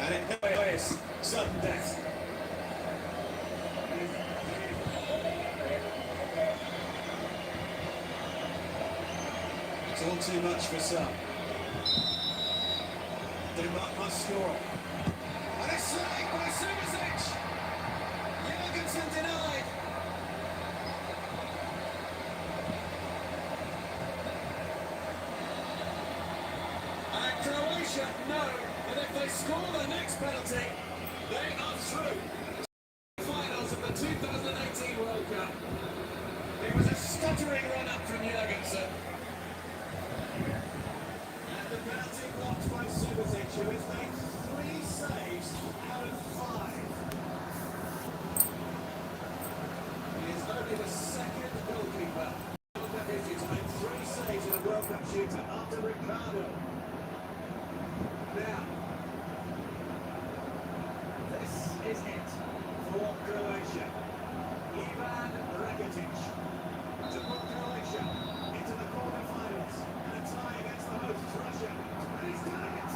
And it is sudden death. It's all too much for some. Denmark must score. And it's saved by Subasic. Jorgensen denied. And Croatia know that if they score the next penalty, they are through. Finals of the 2018 World Cup. It was a stuttering run-up from Jorgensen. And the penalty blocked by Subasic, who has made 3 saves out of 5. He is only the second goalkeeper of the history to make 3 saves in a World Cup shooter after Ricardo. Now, this is it for Croatia. Ivan Rakitic to put Croatia into the quarter-finals and a tie against the hosts Russia. And he's done it!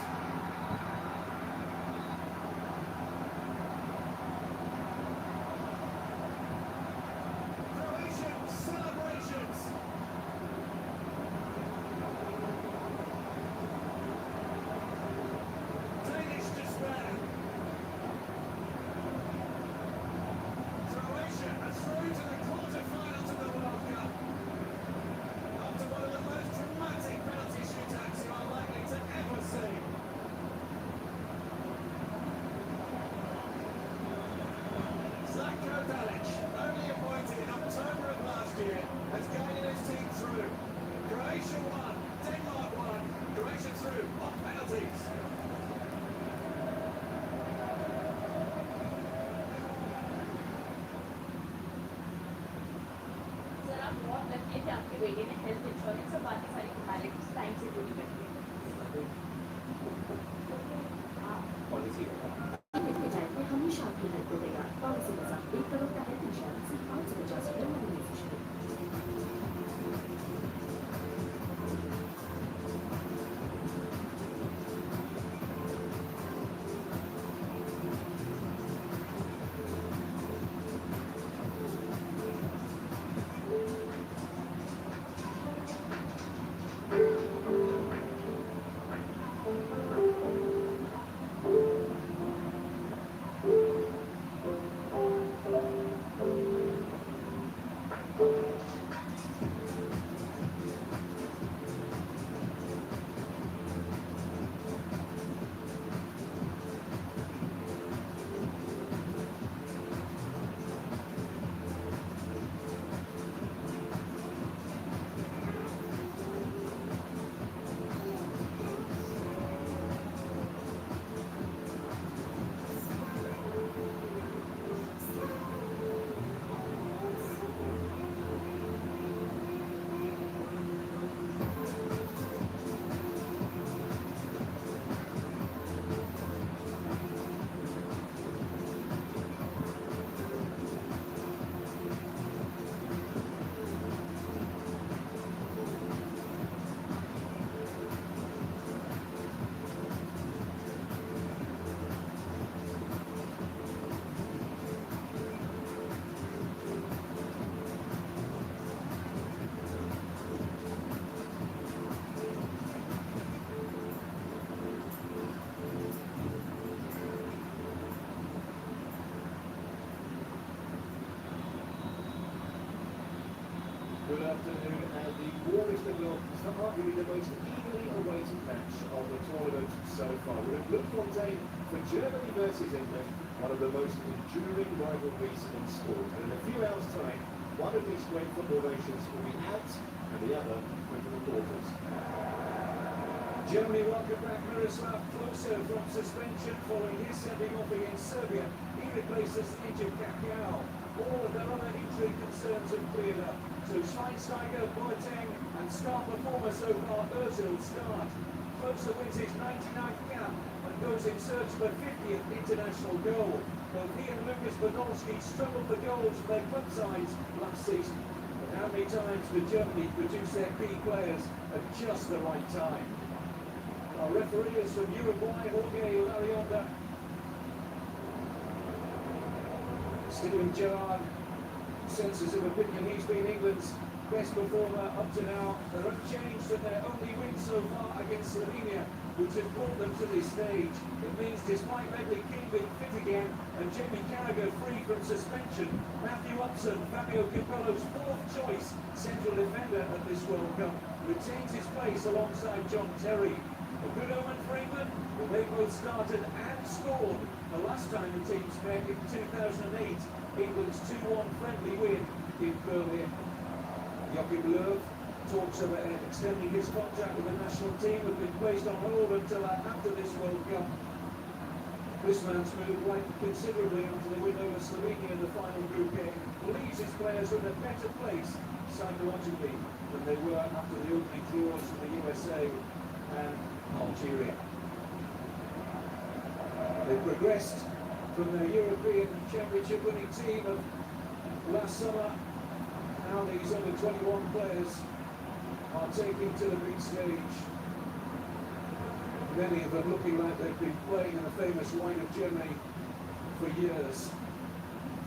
Croatian celebrations! Danish despair. Croatia are through to the quarter-finals of the World Cup. After one of the most dramatic penalty shootouts you are likely to ever see. Zlatko Dalic, only appointed in October of last year, has guided his team through. Croatia won, Denmark won, Croatia through on penalties. Sir आप बहुत lucky थे आपके बेटे ने health insurance और बाकी सारी formalities time से पूरी कर दी पॉलिसी लेके जाएंगे हमेशा आपकी हेल्प को देगा पॉलिसी के साथ 1 करोड़ का हेल्थ इंश्योरेंस सिर्फ 550 रुपये में मिलेगी। Good afternoon, and the warmest of welcomes to arguably the most eagerly awaited match of the tournament so far. We're at Bloemfontein for Germany versus England, one of the most enduring rivalries in sport. And in a few hours' time, one of these great football nations will be out, and the other will be the quarters. Germany welcome back Miroslav Klose from suspension following his sending off against Serbia. He replaces injured Kakiao. All of their other injury concerns have cleared up. So Schweinsteiger, Boateng and star performer so far Ozil start. Klose wins his 99th cap and goes in search of a 50th international goal. Both he and Lucas Podolski struggled for goals for their club sides last season. But how many times did Germany produce their key players at just the right time? Our referee is from Uruguay, Jorge Larionda. Steven Gerrard senses of opinion. He's been England's best performer up to now. They're unchanged in their only win so far against Slovenia, which has brought them to this stage. It means despite Ledley King being fit again and Jamie Carragher free from suspension, Matthew Upson, Fabio Capello's fourth choice central defender at this World Cup, retains his place alongside John Terry. A good omen for England, but they both started and scored the last time the teams met in 2008, England's 2-1 friendly win in Berlin. Joachim Löw talks about extending his contract with the national team have been placed on hold until after this World Cup. This man's move went considerably after the win over Slovenia in the final group game. Believes his players are in a better place psychologically than they were after the opening draws for the USA and Algeria. They progressed from their European Championship winning team of last summer. Now these under 21 players are taking to the big stage. Many of them looking like they've been playing in the famous wine of Germany for years.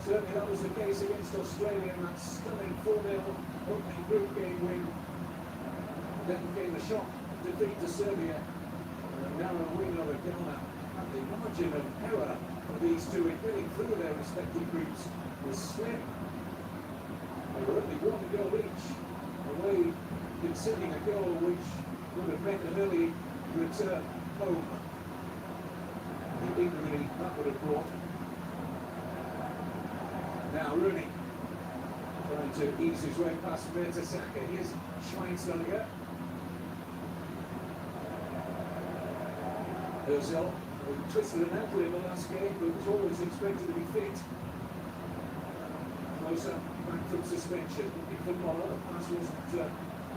Certainly that was the case against Australia in that stunning 4-0 opening group game win. Then came the shock defeat to Serbia and a narrow win over Ghana. And the margin of error for these two in getting through their respective groups was slim. They were only one goal each, away conceding a goal which would have meant an early return home. The injury that would have brought. Now Rooney trying to ease his way past Mertesacker. Here's Schweinsteiger. Ozil, who twisted an ankle in the last game, but was always expected to be fit. Closer, back from suspension. Looking for Moller, the pass wasn't a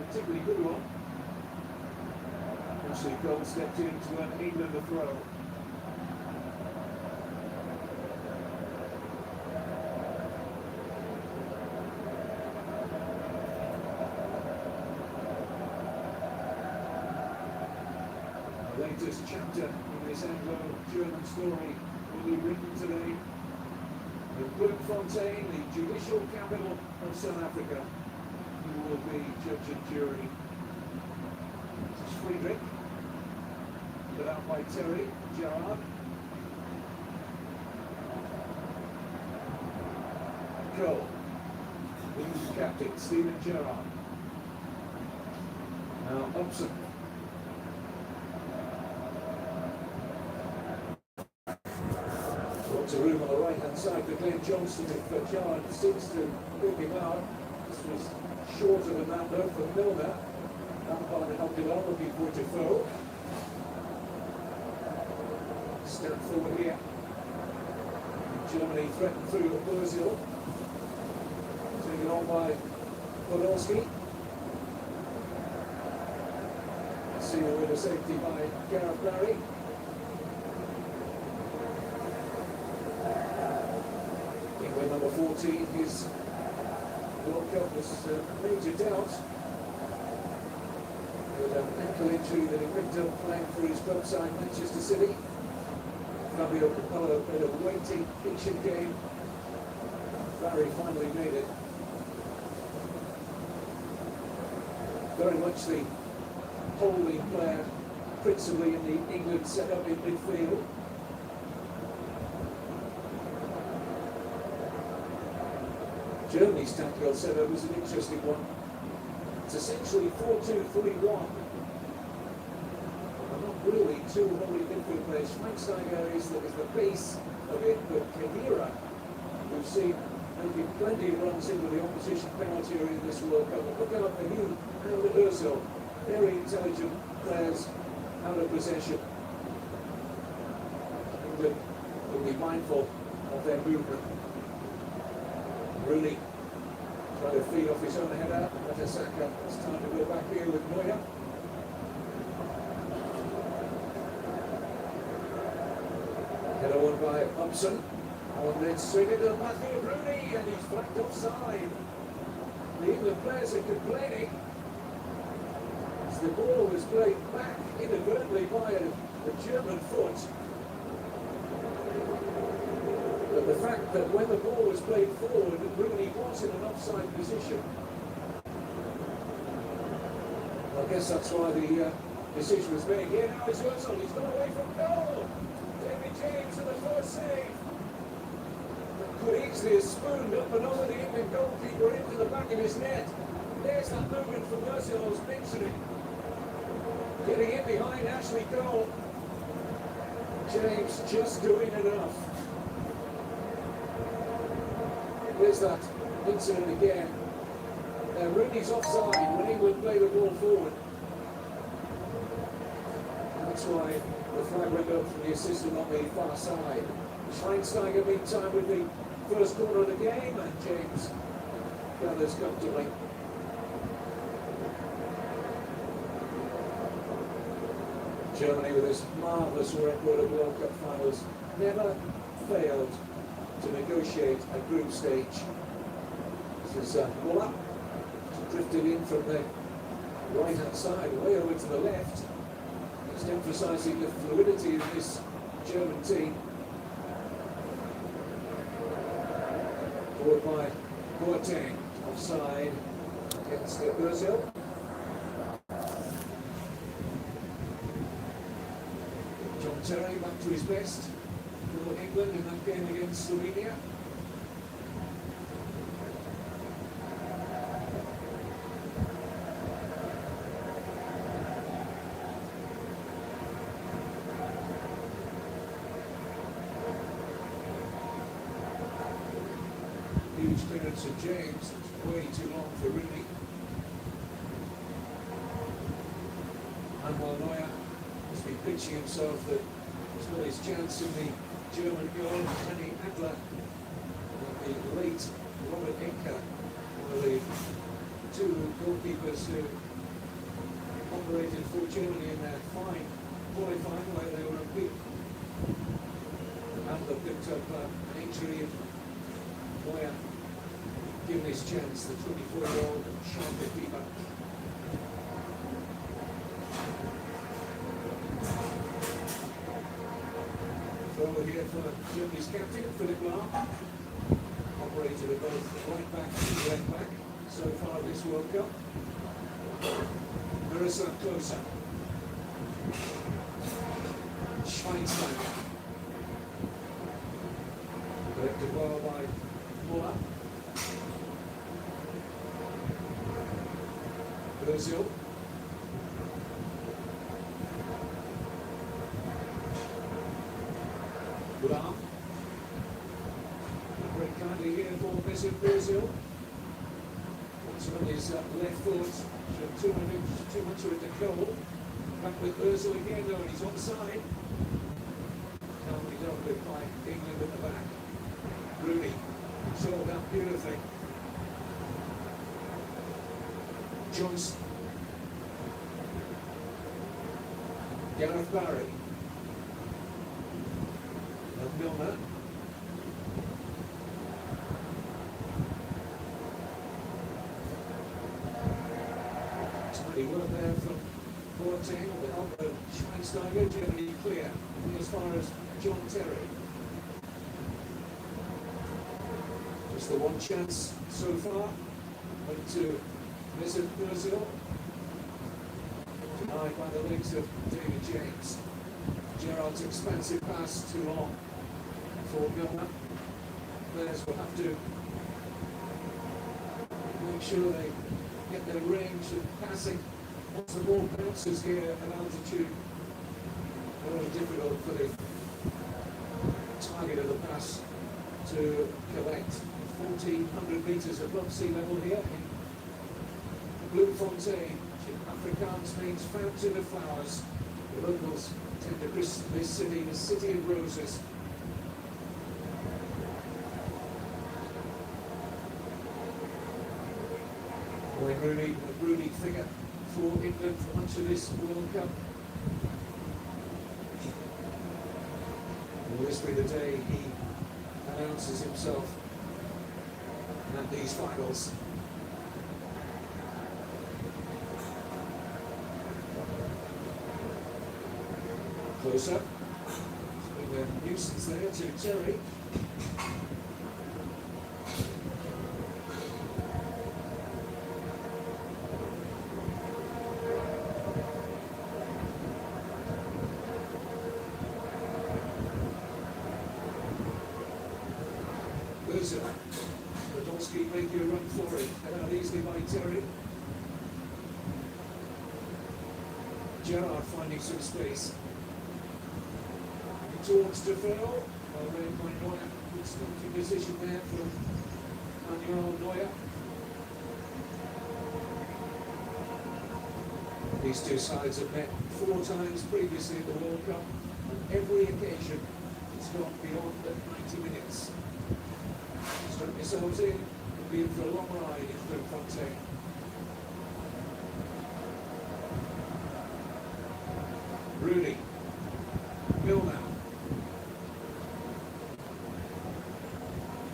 particularly good one. Ashley Cole stepped in to earn England the throw. The latest chapter in this Anglo-German story will be written today. In Bloemfontein, the judicial capital of South Africa, who will be judge and jury. This is Friedrich, put out by Terry, Gerrard. Cole, England's captain, Steven Gerrard. Now Upson. Lots of room on the right-hand side for Glenn Johnston if Gerrard seems to pick him out. This was shorter than that though for Milner. Lampard helped it on, looking for Defoe. Step forward here. Germany threatened through the Ozil. Taken on by Podolski. Sealed with a safety by Gareth Barry. England number 14, his World Cup was major doubt. With an ankle injury that he picked up playing for his club side Manchester City. Fabio Capello played a waiting, patient game. Barry finally made it. Very much the holding player, principally in the England setup in midfield. Germany's tactical setup was an interesting one. It's essentially 4-2-3-1. Not really two holding midfield players. Schweinsteiger is the base of it, but Khedira, we've seen making plenty of runs into the opposition penalty area in this World Cup. But look out for him and Ozil. Very intelligent players out of possession. England will be mindful of their movement. Rooney trying to feed off his own header. Mertesacker, it's time to go back here with Neuer. Header won by Upson. On then straight into Matthew Rooney, and he's flagged offside. The England players are complaining as the ball was played back inadvertently by a German foot. But the fact that when the ball was played forward, Rooney was in an offside position. I guess that's why the decision was made. Here now is Ozil, he's got away from goal. David James in the first save. Could easily have spooned up another the England goalkeeper into the back of his net. There's that movement from Ozil I was mentioning. Getting in behind Ashley Cole. James just doing enough. Here's that incident again. Rooney's offside when England play the ball forward. That's why the flag went up from the assistant on the far side. Schweinsteiger meantime with the first corner of the game, and James gathers comfortably. Germany, with this marvellous record of World Cup finals, never failed to negotiate a group stage. This is Muller, drifted in from the right-hand side, way over to the left. Just emphasising the fluidity of this German team. Forward by Boateng, offside against Ozil. John Terry back to his best for England in that game against Slovenia. Huge clearance of James, way too long for Rooney. And while Neuer has been pitching himself that he's got his chance in the German goal, Kenny Adler, and the late Robert Enke, one of the two goalkeepers who operated for Germany in their fine qualifying where they were a big. Adler picked up an injury. Neuer given his chance, the 24-year-old Schalke keeper. Throw here for Germany's captain, Philipp Lahm. Operated at both right back and left back so far this World Cup. Miroslav Klose. Schweinsteiger. Directed well by Muller. Ozil. Lahm. Very kindly here for Mesut Ozil. Once on his left foot, showed too much of it to Cole. Back with Ozil again though, and he's onside. Can't be dealt with by England at the back. Rooney sold out beautifully. Johnson. Gareth Barry. And Milner. Tidy work there from Boateng with the help of Schweinsteiger. Germany clear as far as John Terry. Just the one chance so far. Went to Mesut Ozil. Denied by the legs of David James. Gerrard's expensive pass too long for Milner. Players will have to make sure they get their range of passing once the ball bounces here at altitude. Very difficult for the target of the pass to collect. 1,400 metres above sea level here in Bloemfontein, which in Afrikaans means fountain of flowers. The locals tend to christen this city the City of Roses. Wayne Rooney, a Rooney figure for England for much of this World Cup. Will this be the day he announces himself at these finals? Close up. a nuisance there to Terry. Podolski making a run for it, and out easily by Terry. Gerrard finding some space. Towards Defoe, well read by Neuer. Good starting position there for Manuel Neuer. These two sides have met 4 times previously in the World Cup. On every occasion, it's gone beyond the 90 minutes. Strap yourselves in, you'll be in for a long ride in Bloemfontein. Rooney, Milner.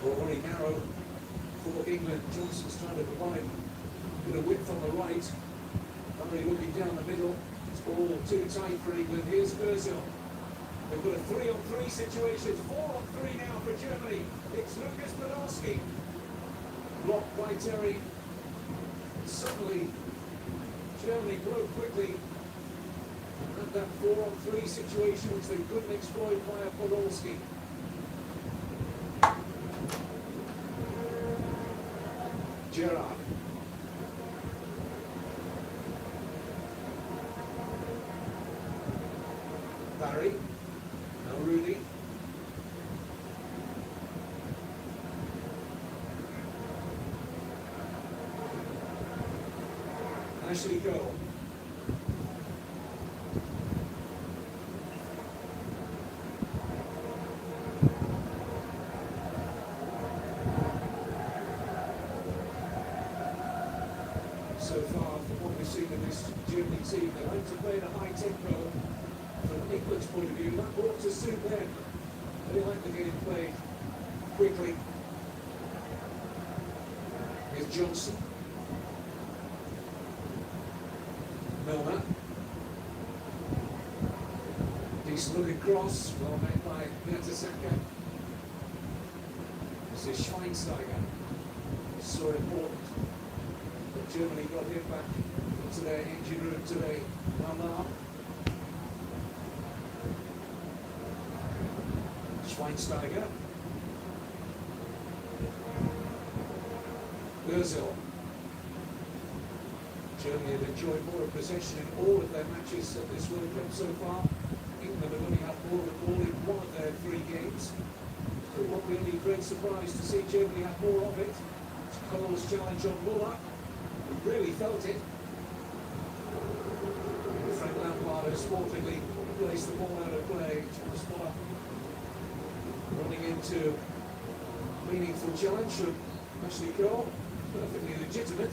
Already narrow for England. Johnson's trying to provide a bit of width on the right. Barry looking down the middle. It's all too tight for England. Here's Ozil. They've got a 3-on-3 situation. 4-on-3 now for Germany. It's Lucas Podolski. Blocked by Terry. Suddenly, Germany broke quickly. And that 4-on-3 situation which they couldn't exploit via Podolski. Gerrard. Barry. Now Rooney. Ashley Cole. So far, from what we've seen in this Germany team, they like to play at a high tempo. From England's point of view, that ought to suit them. They like to get in play quickly. Here's Johnson. Milner. Decent looking cross, well made by Mertesacker. This is Schweinsteiger. So important. But Germany got him back into their engine room today. Now. Schweinsteiger. Ozil. Germany have enjoyed more of possession in all of their matches at this World Cup so far. England have only had more of the ball in one of their 3 games. So it won't be any great surprise to see Germany have more of it. Cole's challenge on Muller. We really felt it. Frank Lampard has sportingly placed the ball out of play. Thomas Muller running into a meaningful challenge from Ashley Cole. Perfectly legitimate.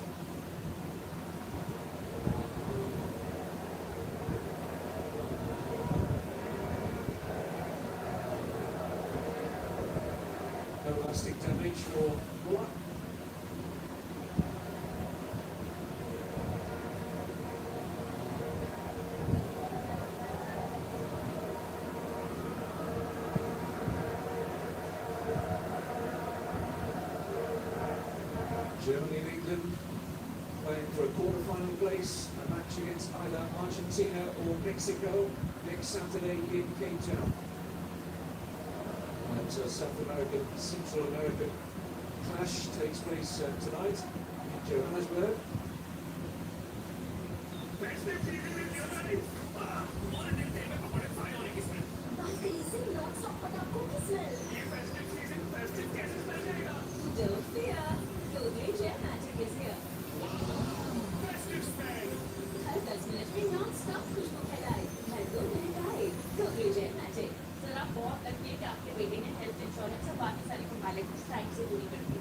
No lasting damage for Muller. Germany and England playing for a quarter-final place, a match against either Argentina or Mexico next Saturday in Cape Town. And South American, Central American clash takes place tonight in Johannesburg. Don't fear. Totally dramatic is here. Her 10 minute में non-stop खुशबू फैलाए, हर 2 minute आए, totally dramatic. जरा बहुत तकिए कि आपके बेटे ने हेल्थ इंश्योरेंस और बाकी सारी फॉर्मेलिटीज टाइम से पूरी कर दी।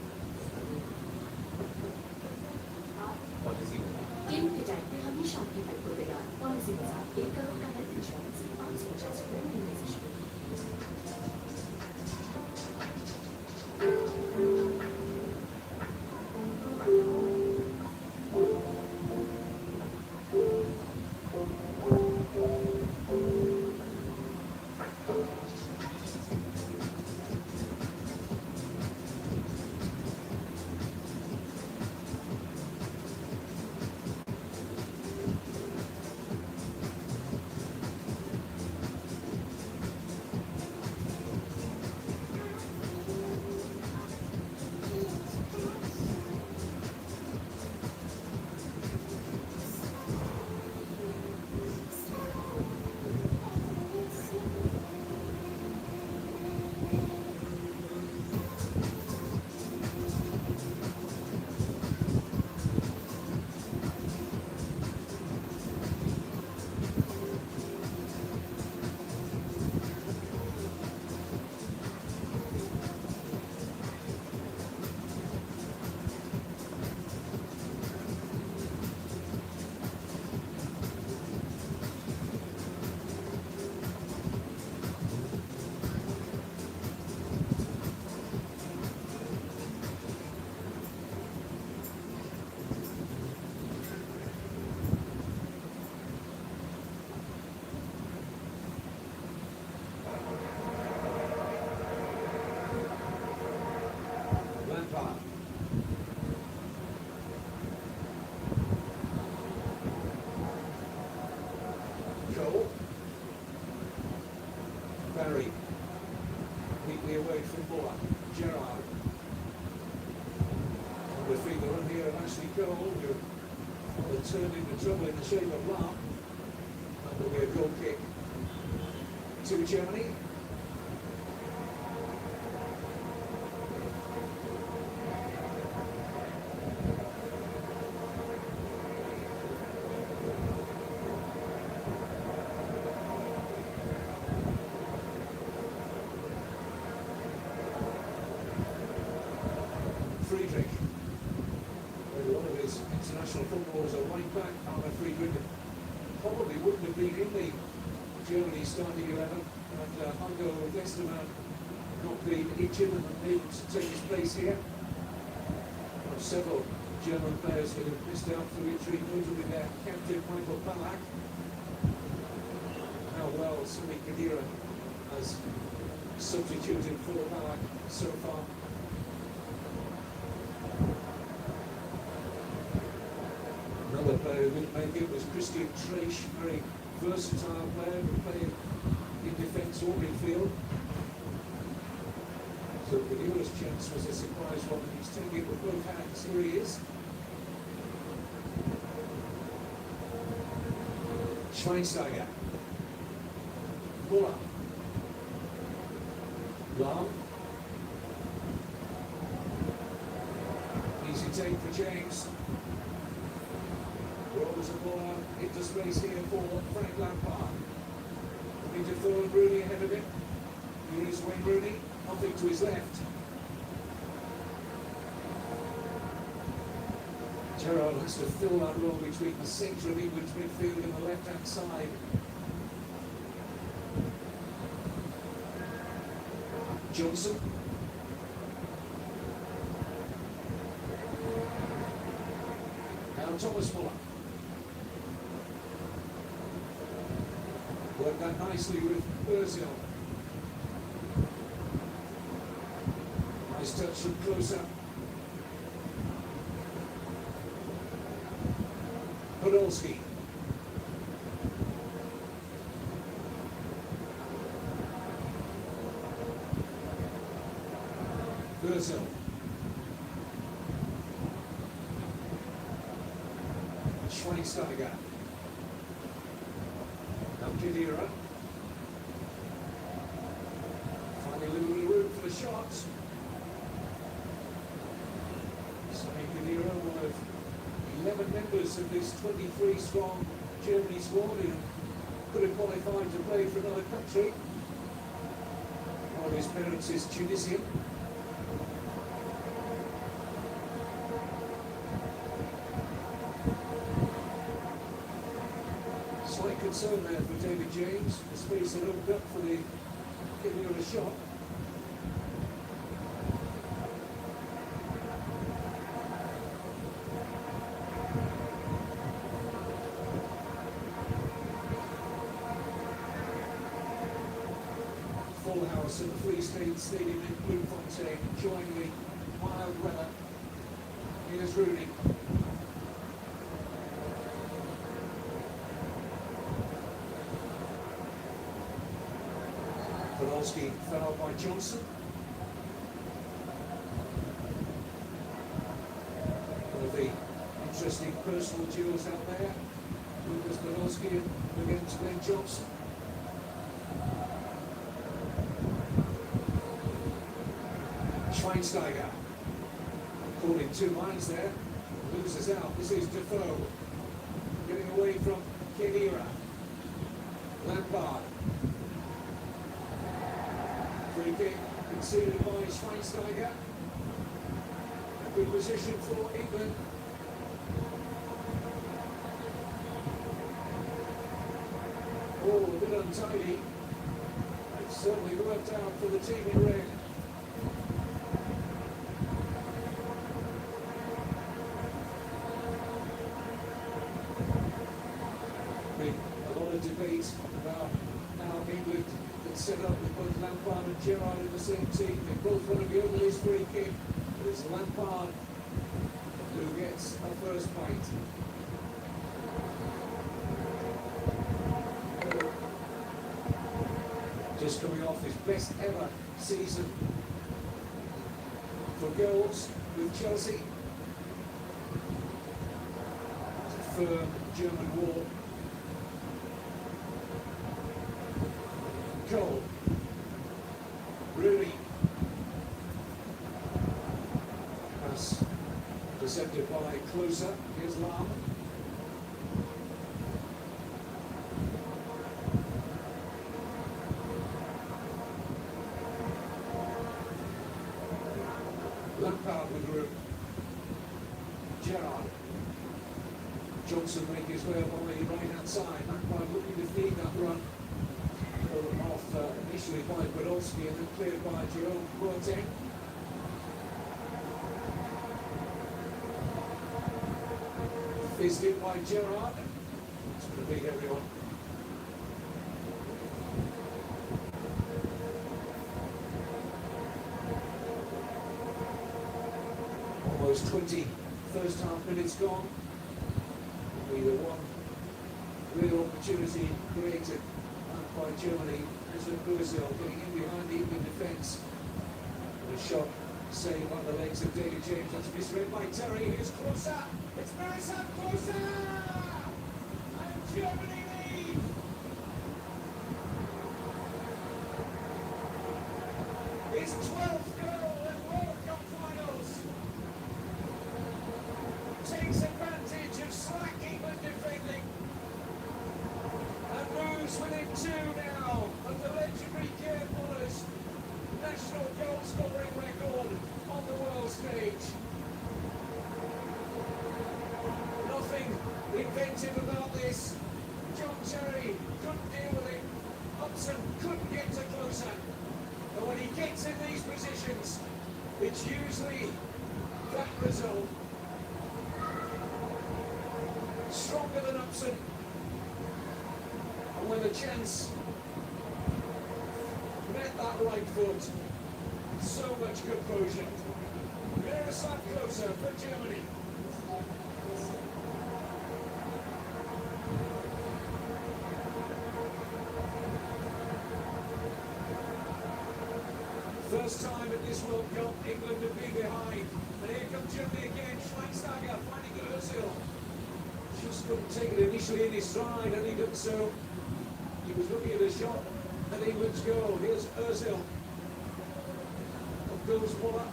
गेम के टाइम पे हमेशा आपकी हेल्प को देगा। पॉलिसी के साथ 1 करोड़ का हेल्थ इंश्योरेंस 550 रुपए महीने से शुरू। Barry. Neatly away from Muller. Gerrard. On the feet, the run here of Ashley Cole, who will turn into trouble in the shape of Lam. That will be a goal kick to Germany. Friedrich. A lot of his international footballers are right back. Arne Friedrich probably wouldn't have been in the Germany starting 11 had Hugo Westermann not been injured and able to take his place here. There are several German players that have missed out for injury, notably their captain Michael Ballack. How well Sami Khedira has substituted for Ballack so far. Another player who didn't make it was Christian Treich, very versatile player who played in defence or midfield. So Khedira's chance was a surprise one, and he's taking it with both hands. Here he is. Schweinsteiger. Muller. Lam. Easy take for James. Rolls the ball out into space here for Frank Lampard. Into Thorne Rooney ahead of him. Here is Wayne Rooney, nothing to his left. Gerrard has to fill that role between the centre of England's midfield and the left-hand side. Johnson. Now Thomas Muller. Worked that nicely with Ozil. Nice touch from close up. Podolski. Ozil. Schweinsteiger. Now Khedira. Finding a little bit of room for the shots. Sami Khedira, one of 11 members of this 23-strong Germany squad who could have qualified to play for another country. One of his parents is Tunisian. Slight concern there for David James. The space had opened up for the Khedira shot. Full house at the Free State Stadium in Bloemfontein, enjoying the mild weather. Here's Rooney. Podolski fell out by Johnson. One of the interesting personal duels out there. Lucas Podolski against Glenn Johnson. Schweinsteiger. Caught in two minds there. Loses out. This is Defoe. Getting away from Khedira. Lampard. Free kick conceded by Schweinsteiger. A good position for England. Oh, a bit untidy. It certainly worked out for the team in red. A lot of debate about how England can set up with both Lampard and Gerrard in the same team. They both want to be over this free kick. But it's Lampard who gets a first bite. just coming off his best ever season for goals with Chelsea. It's a firm German wall. Cole. Rooney. Pass intercepted by Closer. Here's Lam. Lampard with room. Gerrard. Johnson making his way up on the right hand side. Lampard looking to feed that run. Pulled off initially by Podolski and then cleared by Jerome Boateng. Fizzed in by Gerrard. It's going to beat everyone. Almost 20 first half minutes gone. Only the one real opportunity created by Germany. As Ozil getting in behind the England defence. And a shot saved on the legs of David James. That's misread by Terry. Here's Closer. It's Marissa Closer! And Germany lead! His 12th goal in World Cup finals. Takes advantage of slack England defending. And moves within two now of the legendary Keir Muller's national goal scoring record on the world stage. Nothing inventive about this. John Terry couldn't deal with it. Hudson couldn't get to Closer. And when he gets in these positions, it's usually that result. Stronger than Upson. And when the chance met that right foot, so much composure. Miroslav Klose for Germany. First time at this World Cup, England have been behind. And here comes Germany again. Schweinsteiger finding Ozil. Just couldn't take it initially in his stride, and he did so. He was looking at a shot at England's goal. Here's Ozil. Up goes Muller.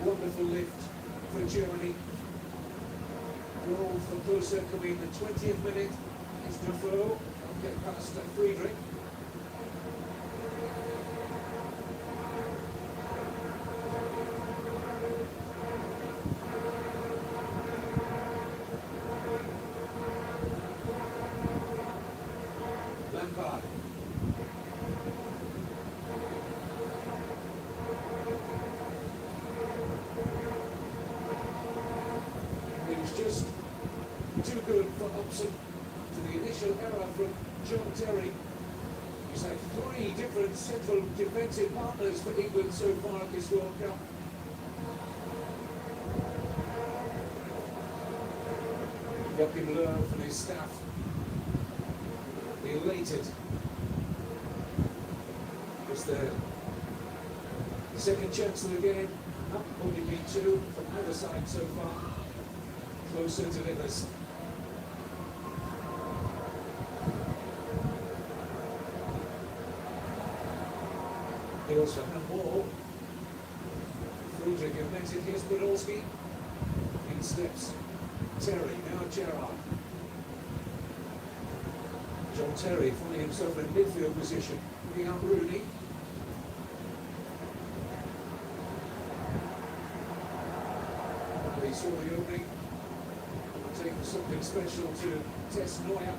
Wonderful lift for Germany. Goal for Klose coming in the 20th minute. It's Defoe. Can't get past Friedrich. Lampard. It was just too good for Upson. To the initial error from John Terry. He's had three different central defensive partners for England so far at this World Cup. Joachim Löw and his staff elated. It's their second chance of the game. Only been two from either side so far. Closer delivers. Here's for handball. Friedrich invented. Here's Podolski. In steps Terry, now Gerrard. John Terry finding himself in midfield position, looking out Rooney. He saw the opening. Taking something special to test Neuer.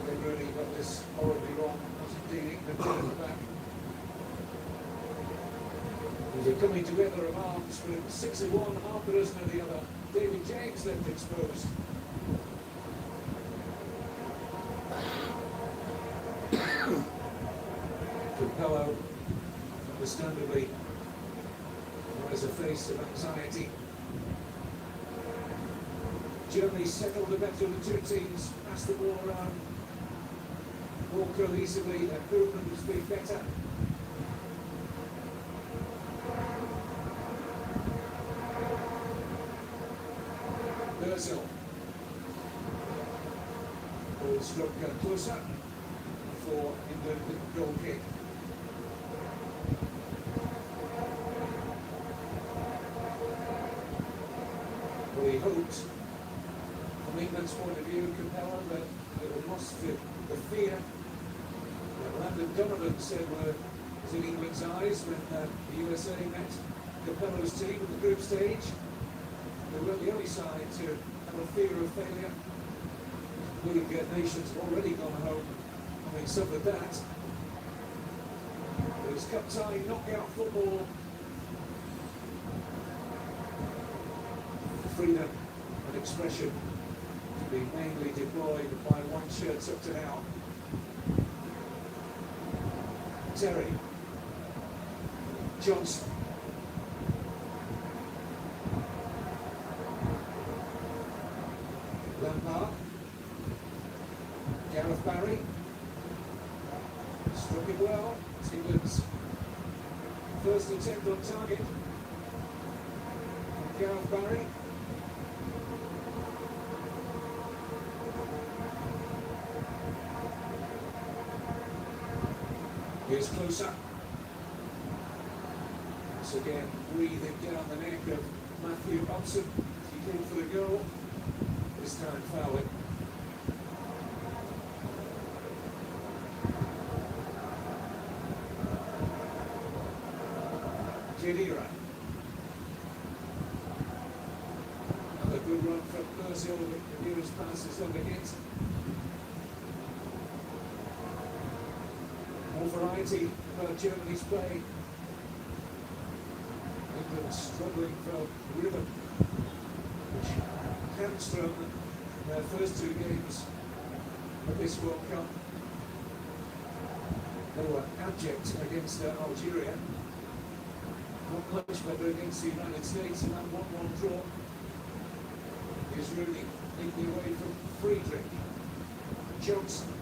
They really got this horribly wrong. Was indeed England in the back. There's a coming together of arms with 6 of one, half a dozen of the other. David James left exposed. Capello, understandably, wears a face of anxiety. Germany settled the better of the two teams, passed the ball around more cohesively, their movement has been better. Brazil. Ball struck closer for England goal kick. Well, he hoped, from England's point of view, Capello, that it would lost the fear that Landon Donovan said was in England's eyes when the USA met Capello's team at the group stage. They weren't the only side to have a fear of failure. League nations have already gone home having suffered that. There's cup tie knockout football. Freedom and expression to be mainly deployed by white shirts up to now. Terry. Johnson. Lampard. Gareth Barry. Struck it well. It's England's first attempt on target. Gareth Barry. Here's closer. Once again, breathing down the neck of Matthew Upson. He came for the goal. This time fouling. Kedira. Another good run from Brazil. Kedira's pass is on the hit. More variety about Germany's play. England struggling for rhythm, which hamstrung their first two games of this World Cup. They were abject against Algeria. Not much better against the United States, and that 1-1 draw is really leading away from Friedrich. Johnson.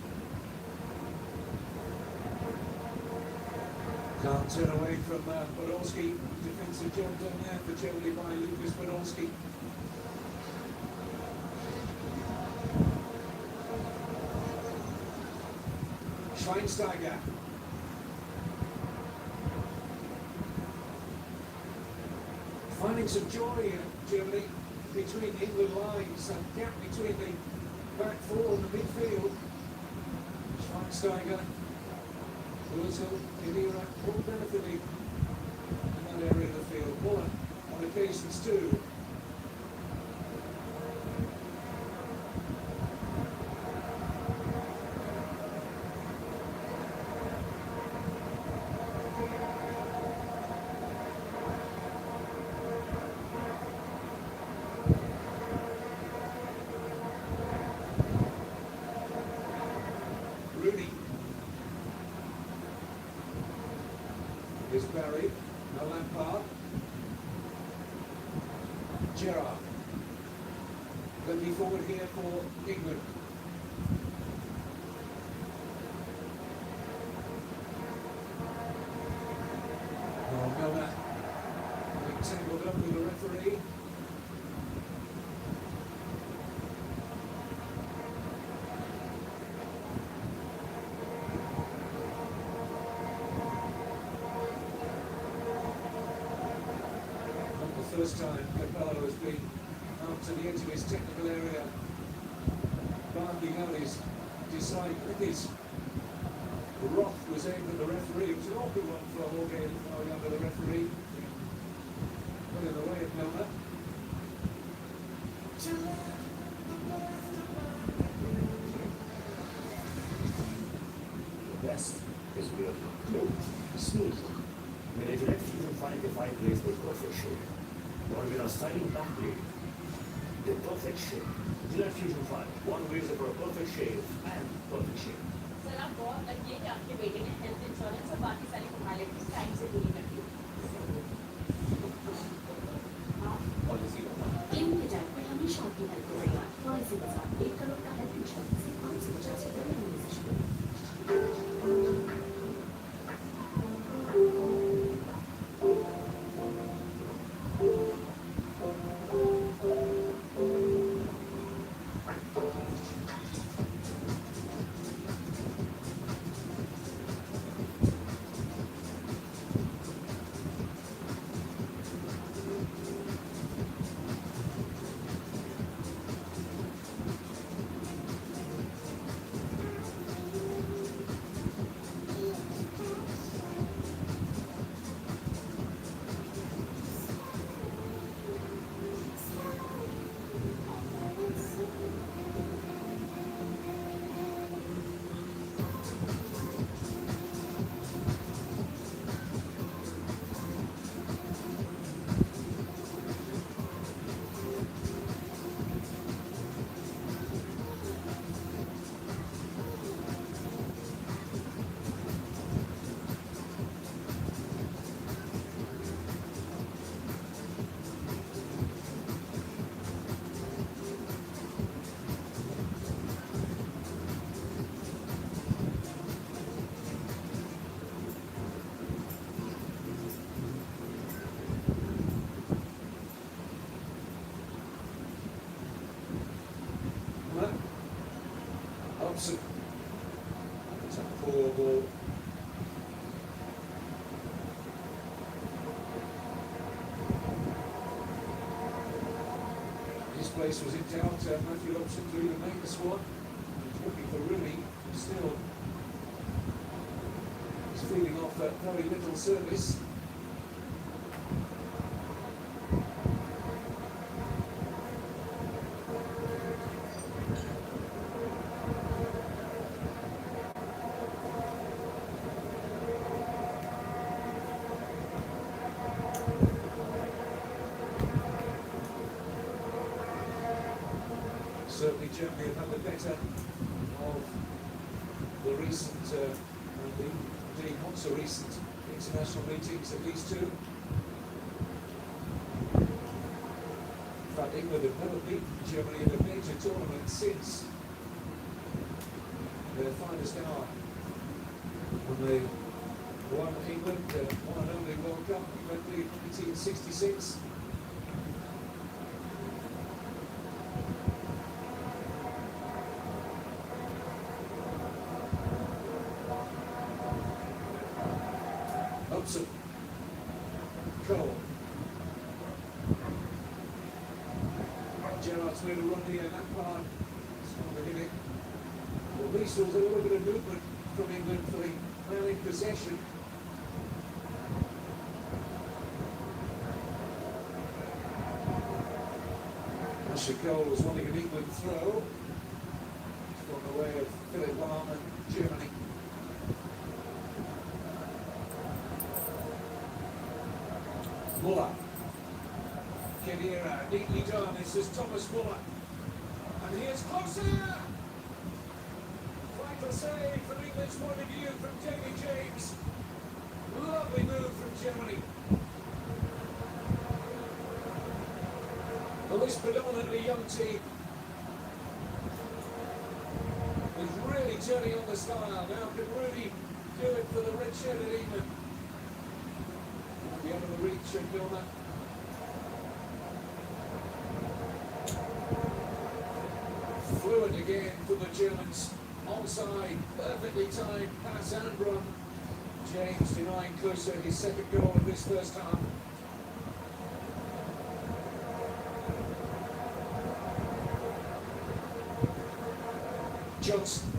Can't turn away from Podolski. Defensive job done there for Germany by Lucas Podolski. Schweinsteiger. Finding some joy in Germany between the England lines, that gap between the back four and the midfield. Schweinsteiger. Brazil, Kedira, all benefiting in that area of the field. Muller on occasions too. Rooney. Is Barry, now Lampard, Gerrard, looking forward here for England. Oh, Miller, being tangled up with the referee. First time Capello has been out to the edge of his technical area, barking out his dislike. I think his wrath was aimed at the referee. It was an awkward one for Jorge going under the referee. Got in the way of Milner. The best is real. Smooth. When they direct you to find the fight or with a styling back blade. The perfect shape. Gillette Fusion 5. One razor for a perfect shave and perfect shape. Sir आप बहुत lucky है कि आपके बेटे ने health insurance और बाकी सारी फॉर्मेलिटीज टाइम से पूरी कर दी। Policy. क्लेम के टाइम पे हमेशा आपकी हेल्प करेगा। पॉलिसी बाजार 1 करोड़ का हेल्थ इंश्योरेंस से 550 रुपये में मिल सकता है। Hobson. It's a poor ball. His place was in doubt. Matthew Hobson to even make the squad. He's looking for Rooney. Still, he's feeding off very little service. Certainly Germany have had the better of the recent, indeed not so recent international meetings, at least two. In fact, England have never beaten Germany in a major tournament since their finest hour when they won England, one and only World Cup in 1966. Hudson, Cole, Gerrard's made a run here, that part is not the hit. Well, at least there was a little bit of movement from England for the man in possession. Ashley Cole was wanting an England throw. It's gone the way of Philip Lahm and Germany. Muller. Kedira, neatly done. This is Thomas Muller. And he is closer! Vital save from England's point of view from David James. Lovely move from Germany. Well, this predominantly young team is really turning on the style. Now can Rooney do it for the red-shirted England? The end of the reach and Milner. Fluent again for the Germans. Onside, perfectly timed pass and run. James denying Klose his second goal of this first half. Johnson.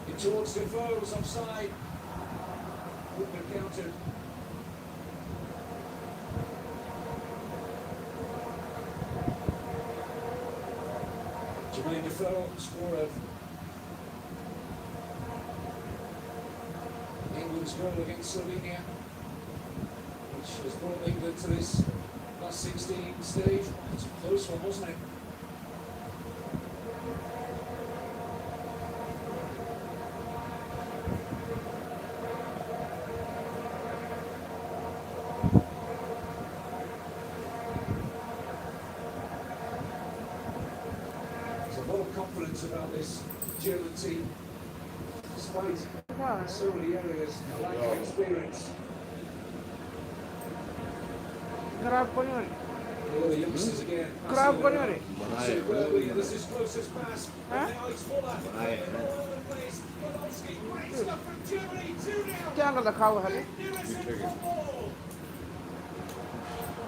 In towards Defoe's offside. Wouldn't have countered. Jermaine Defoe, scorer of England's goal against Slovenia, which has brought England to this last last 16 stage. It's a close one, wasn't it? There's a lot of confidence about this German team, despite so many areas lack of experience. Grab ko yun. All the youngsters again. Grab ko yun eh. Superbly, this is closest pass. Huh? Now it's Fuller. All over the place. Podolski, great stuff from Germany. 2-0. Kaya nga nakaw hali. Magnificent football.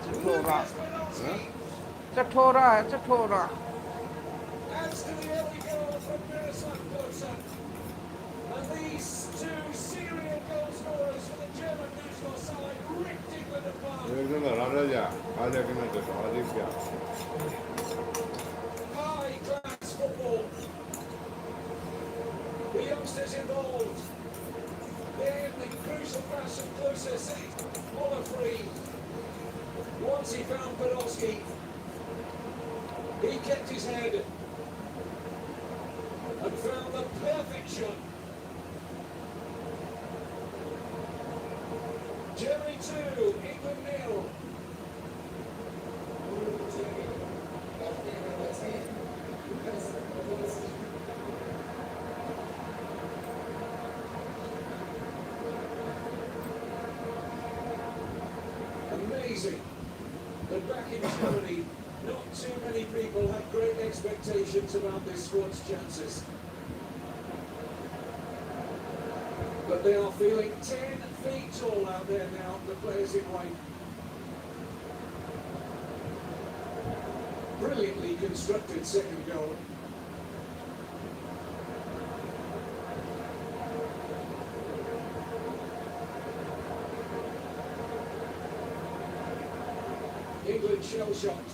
Chakora. Lucas Podolski Chakora hai, chakora. adds to the early goal from Miroslav Klose. And these two serial goal scorers for the German national side ripped England apart. High-class football. The youngsters involved. Then the crucial pass from Klose set Muller free. Once he found Podolski, he kept his head and found the perfect shot. Germany 2, England 0. Amazing that back in Germany, not too many people had great expectations about this squad's chances. But they are feeling 10 feet tall out there now, the players in white. Brilliantly constructed second goal. England shell-shocked.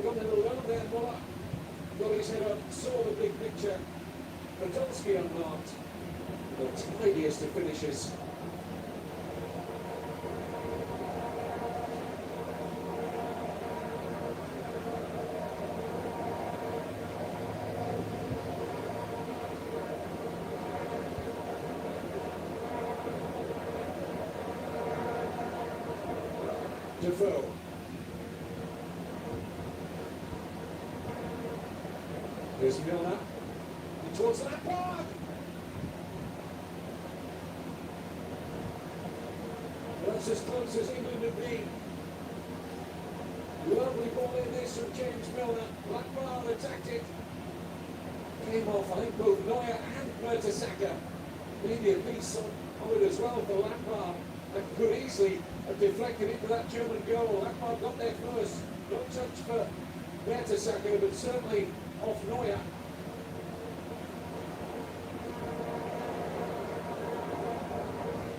Got a little run there, Muller. Got his head up, saw the big picture. Podolski unmarked. The tidiest of finishes. Defoe. Here's Milner. Towards Lampard. That's as close as England have been. Lovely ball in this from James Milner. Lampard attacked it. Came off, I think, both Neuer and Mertesacker. Maybe a piece of it as well for Lampard. That could easily have deflected into that German goal. Lampard got there first. No touch for Mertesacker, but certainly off Neuer.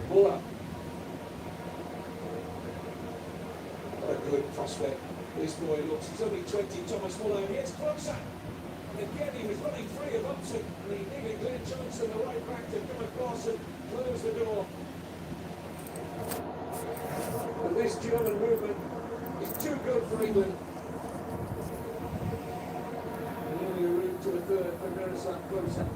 Muller. What a good prospect this boy looks. He's only 20, Thomas Muller, and here's closer. And again, he was running free of Upson, and he needed Glenn Johnson, the right back, to come across and close the door. But this German movement is too good for England. And only a route to a third for Miroslav Klose.